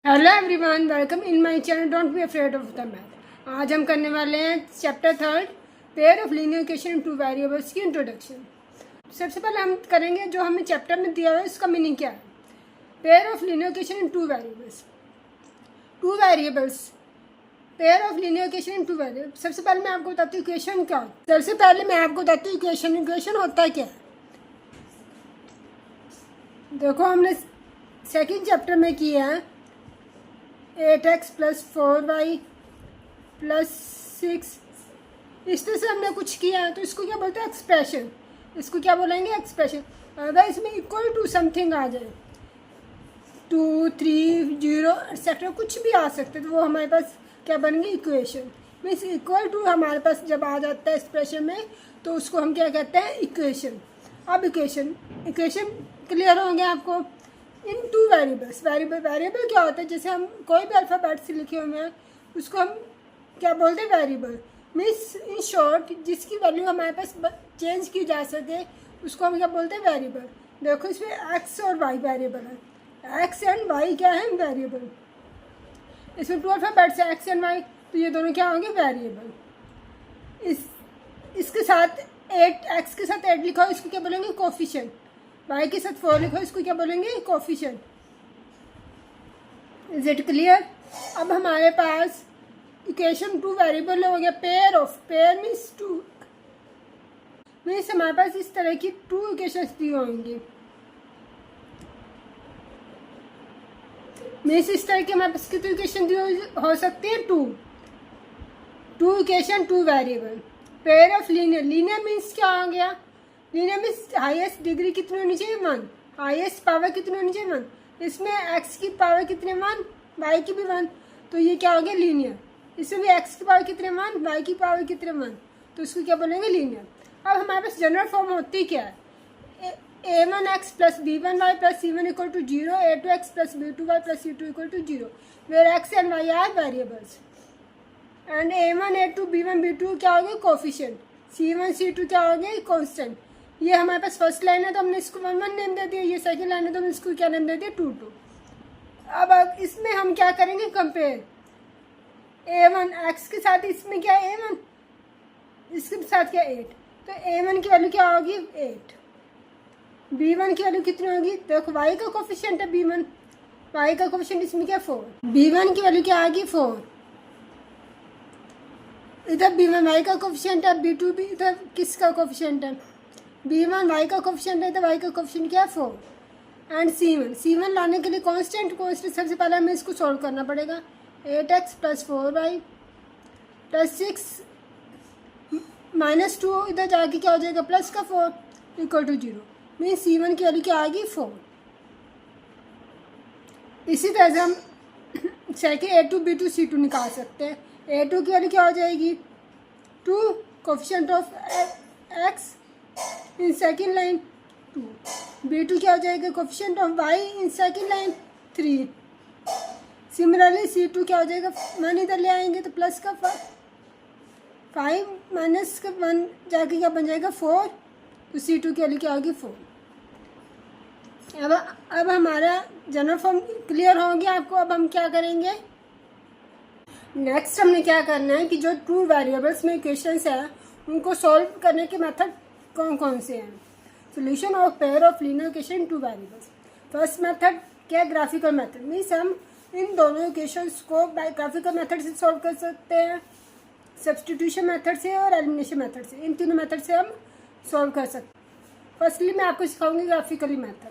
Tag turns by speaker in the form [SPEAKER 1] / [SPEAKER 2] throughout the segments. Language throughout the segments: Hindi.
[SPEAKER 1] Hello everyone, welcome in my channel don't be afraid of the math. आज हम करने वाले हैं chapter 3 pair of linear equation in two variables की इंट्रोडक्शन। सबसे पहले हम करेंगे जो हमें चैप्टर में दिया हुआ है उसका मीनिंग क्या है। Pair of linear equation in two variables, pair of linear equation in two variables. सबसे पहले मैं आपको बताती हूँ इक्वेशन क्या होता है। सबसे पहले मैं आपको बताती हूँ इक्वेशन होता है क्या है। देखो, हमने सेकेंड चैप्टर में किया है 8x + 4y + 6। इस तरह से हमने कुछ किया है तो इसको क्या बोलते हैं, एक्सप्रेशन। इसको क्या बोलेंगे, एक्सप्रेशन। अगर इसमें इक्वल टू समथिंग आ जाए, 2, 3, 0 एक्सेट्रा कुछ भी आ सकते तो वो हमारे पास क्या बनेंगे, इक्वेशन। मीन्स इक्वल टू हमारे पास जब आ जाता है एक्सप्रेशन में तो उसको हम क्या कहते हैं, इक्वेशन। अब इक्वेशन क्लियर होंगे आपको। इन टू वेरिएबल्स, वेरिएबल क्या होता है, जैसे हम कोई भी अल्फ़ाबेट से लिखे हुए हैं उसको हम क्या बोलते हैं, वेरिएबल। मीन्स इन शॉर्ट जिसकी वैल्यू हमारे पास चेंज की जा सके उसको हम क्या बोलते हैं, वेरिएबल। देखो, इसमें एक्स और वाई वेरिएबल है। एक्स एंड वाई क्या है, वेरिएबल। इसमें टू अल्फ़ाबेट्स है, एक्स एंड वाई, तो ये दोनों क्या होंगे, वेरिएबल। इसके साथ 8, एक्स के साथ 8 लिखा हो, इसको क्या बोलेंगे, कोफिशिएंट। वाई के साथ 4 लिखो, इसको क्या बोलेंगे, कोफिशिएंट। Is it clear. अब हमारे पास इक्वेशन टू वेरिएबल हो गया। पेयर मीन्स टू, मीन्स हमारे पास इस तरह की 2 इक्वेशंस दी होंगी। मीन्स इस तरह की हमारे पास कितनी इक्वेशन दी हो सकती है, 2 equation 2 variable. Pair of linear means क्या हो गया, लीनियर मीन्स हाईएस्ट डिग्री कितनी होनी चाहिए, 1। हाईएस्ट पावर कितनी होनी चाहिए, 1। इसमें एक्स की पावर कितने, 1, वाई की भी 1, तो ये क्या हो गया, लीनियर। इसमें भी एक्स की पावर कितने, 1, वाई की पावर कितने, 1, तो इसको क्या बोलेंगे, लीनियर। अब हमारे पास जनरल फॉर्म होती क्या है, a1x + b1y + c1 = 0, a2x + b2y + c2 = 0, where x and y are variables, and a1, a2, b1, b2 क्या हो गए, कोफिशिएंट, c1, c2 क्या हो गए, कांस्टेंट। ये हमारे पास फर्स्ट लाइन है तो हमने इसको 1, 1 नेम दे दिया। ये सेकंड लाइन है तो हमने इसको क्या नेम दे दिया, 2, 2। अब इसमें हम क्या करेंगे, कंपेयर। a1 x के साथ इसमें क्या है, a1, इसके साथ क्या, 8, तो a1 की वैल्यू क्या होगी, 8। b1 की वैल्यू कितनी होगी, देखो y का कोफिशिएंट है b1, y का कोफिशिएंट इसमें क्या, 4। b1 की वैल्यू क्या आएगी, 4। इधर b1 y का कोफिशिएंट है, b2 भी इधर किसका कोफिशिएंट है, b1 y का कोफिशिएंट है, तो y का कोफिशिएंट क्या है, 4। एंड c1 लाने के लिए कांस्टेंट सबसे पहले हमें इसको सॉल्व करना पड़ेगा। 8x + 4y + 6 - 2 इधर जाके क्या हो जाएगा, प्लस का 4 = 0। मीन्स c1 की वैल्यू क्या आएगी, 4। इसी तरह से हम सेकेंड a2, b2, c2 निकाल सकते हैं। a2 की वैल्यू क्या हो जाएगी, 2, coefficient of x in second line 2, b2 क्या हो जाएगा, coefficient of y in second line 3। Similarly c2 क्या हो जाएगा, 1 इधर ले आएंगे तो प्लस का 5 माइनस का 1 जाके क्या बन जाएगा, 4, तो c2 की वैल्यू क्या होगी, 4। अब हमारा जनरल फॉर्म क्लियर हो गया आपको। अब हम क्या करेंगे, नेक्स्ट हमने क्या करना है कि जो 2 वेरिएबल्स में इक्वेशंस है उनको सॉल्व करने के मेथड कौन कौन से हैं। Solution of pair of linear equation 2 variables. First method क्या, ग्राफिकल मेथड। मीन्स हम इन दोनों इक्वेशंस को बाय ग्राफिकल मेथड से सॉल्व कर सकते हैं, सब्स्टिट्यूशन मेथड से और एलिमिनेशन मेथड से। इन तीनों मेथड से हम सॉल्व कर सकते हैं। फर्स्टली मैं आपको सिखाऊंगी ग्राफिकली मेथड।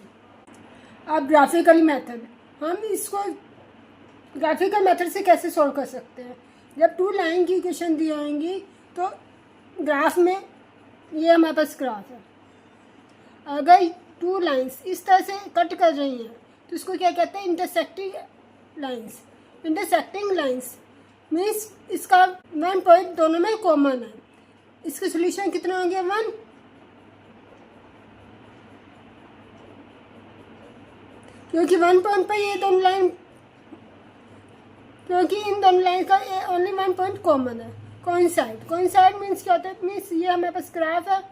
[SPEAKER 1] अब ग्राफिकली मेथड हम इसको ग्राफिकल मेथड से कैसे सॉल्व कर सकते हैं। जब 2 लाइन की इक्वेशन दी होंगी तो ग्राफ में ये हमारे पास ग्राफ है। अगर 2 लाइंस इस तरह से कट कर रही हैं तो इसको क्या कहते हैं, इंटरसेक्टिंग लाइंस। मीन्स इसका 1 पॉइंट दोनों में कॉमन है। इसके सोल्यूशन कितने होंगे, 1। क्योंकि 1 पॉइंट पर ये दोनों लाइन, क्योंकि इन दोनों लाइन का ओनली 1 पॉइंट कॉमन है। कोइंसाइड मीन्स क्या होता है, मीन्स ये हमारे पास ग्राफ है,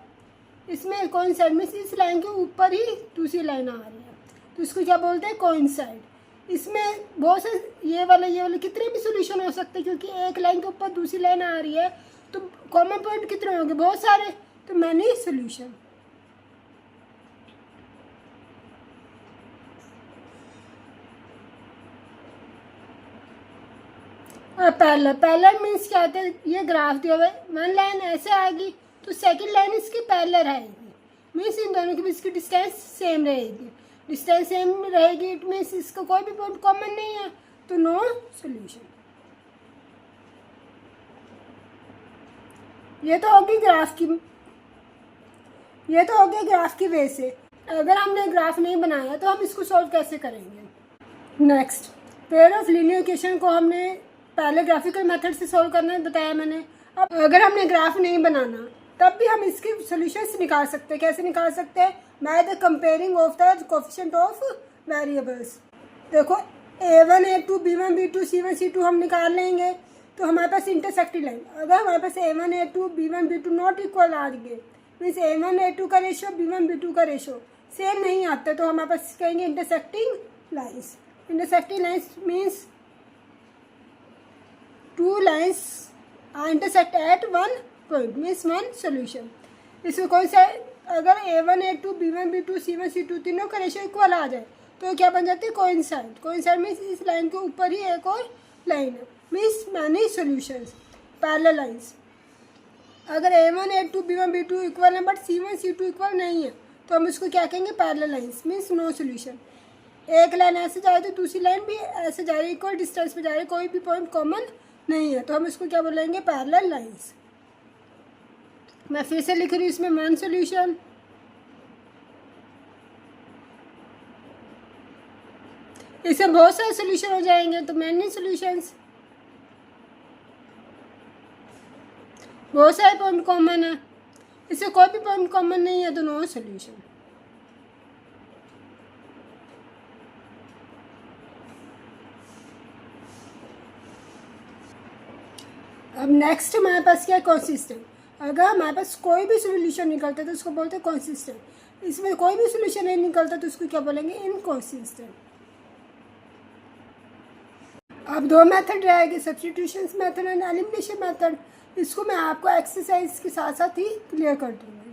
[SPEAKER 1] इसमें कोइंसाइड मीन्स इस लाइन के ऊपर ही दूसरी लाइन आ रही है तो इसको क्या बोलते हैं, कोइंसाइड। इसमें बहुत से ये वाले कितने भी सोल्यूशन हो सकते हैं, क्योंकि एक लाइन के ऊपर दूसरी लाइन आ रही है, तो कॉमन पॉइंट कितने होंगे, बहुत सारे, तो मैनी सोल्यूशन। पैरेलल मीन्स क्या होता है, ये ग्राफ दिया हुआ है, वन लाइन ऐसे आएगी तो सेकंड लाइन इसकी पैरेलल आएगी, मीन्स इन दोनों के बीच की डिस्टेंस सेम रहेगी। डिस्टेंस सेम रहेगी इट मीन्स इसका कोई भी पॉइंट कॉमन नहीं है, तो नो सॉल्यूशन। ये तो होगी ग्राफ की वे से। अगर हमने ग्राफ नहीं बनाया तो हम इसको सॉल्व कैसे करेंगे। Next, pair of linear equation को हमने पहले ग्राफिकल मेथड से सॉल्व करना बताया मैंने। अब अगर हमने ग्राफ नहीं बनाना तब भी हम इसके सॉल्यूशंस निकाल सकते हैं। कैसे निकाल सकते हैं, by the comparing of the coefficient of variables. देखो a1 a2 b1 b2 c1 c2 हम निकाल लेंगे तो हमारे पास इंटरसेक्टिंग लाइन, अगर हमारे पास a1 a2 b1 b2 not equal आ गए, मीन्स a1 a2 का रेशो b1 b2 का रेशो सेम नहीं आता, तो हमारे पास कहेंगे intersecting lines. Intersecting lines means two lines are intersect at one point, means one solution. इसमें कौन सा, अगर a1 a2 b1 b2 c1 c2 तीनों का रेशो इक्वल आ जाए तो क्या बन जाती है, कोइंसाइड। कोइंसाइड मीन्स इस लाइन के ऊपर ही एक और लाइन है, means many solutions, parallel lines. अगर a1 a2 b1 b2 equal है बट c1 c2 इक्वल नहीं है तो हम इसको क्या कहेंगे, parallel lines, means no solution. एक लाइन ऐसे जा रही है तो दूसरी लाइन भी ऐसे जा रही है, इक्वल डिस्टेंस पे जा रही है, कोई भी पॉइंट कॉमन नहीं है, तो हम इसको क्या बोलेंगे, पैरेलल लाइन्स। मैं फिर से लिख रही हूँ इसमें वन सोल्यूशन, इससे बहुत सारे सोल्यूशन हो जाएंगे, तो मैनी सोल्यूशंस। बहुत सारे पॉइंट कॉमन है, इससे कोई भी पॉइंट कॉमन नहीं है, तो नो सोल्यूशन। अब नेक्स्ट हमारे पास क्या है, कंसिस्टेंट। अगर हमारे पास कोई भी सोल्यूशन निकलता है तो उसको बोलते हैं कंसिस्टेंट। इसमें कोई भी सोल्यूशन नहीं निकलता तो उसको क्या बोलेंगे, इनकंसिस्टेंट। अब दो मेथड रहेंगे, substitution method and elimination method. इसको मैं आपको एक्सरसाइज के साथ साथ ही क्लियर कर दूँगा।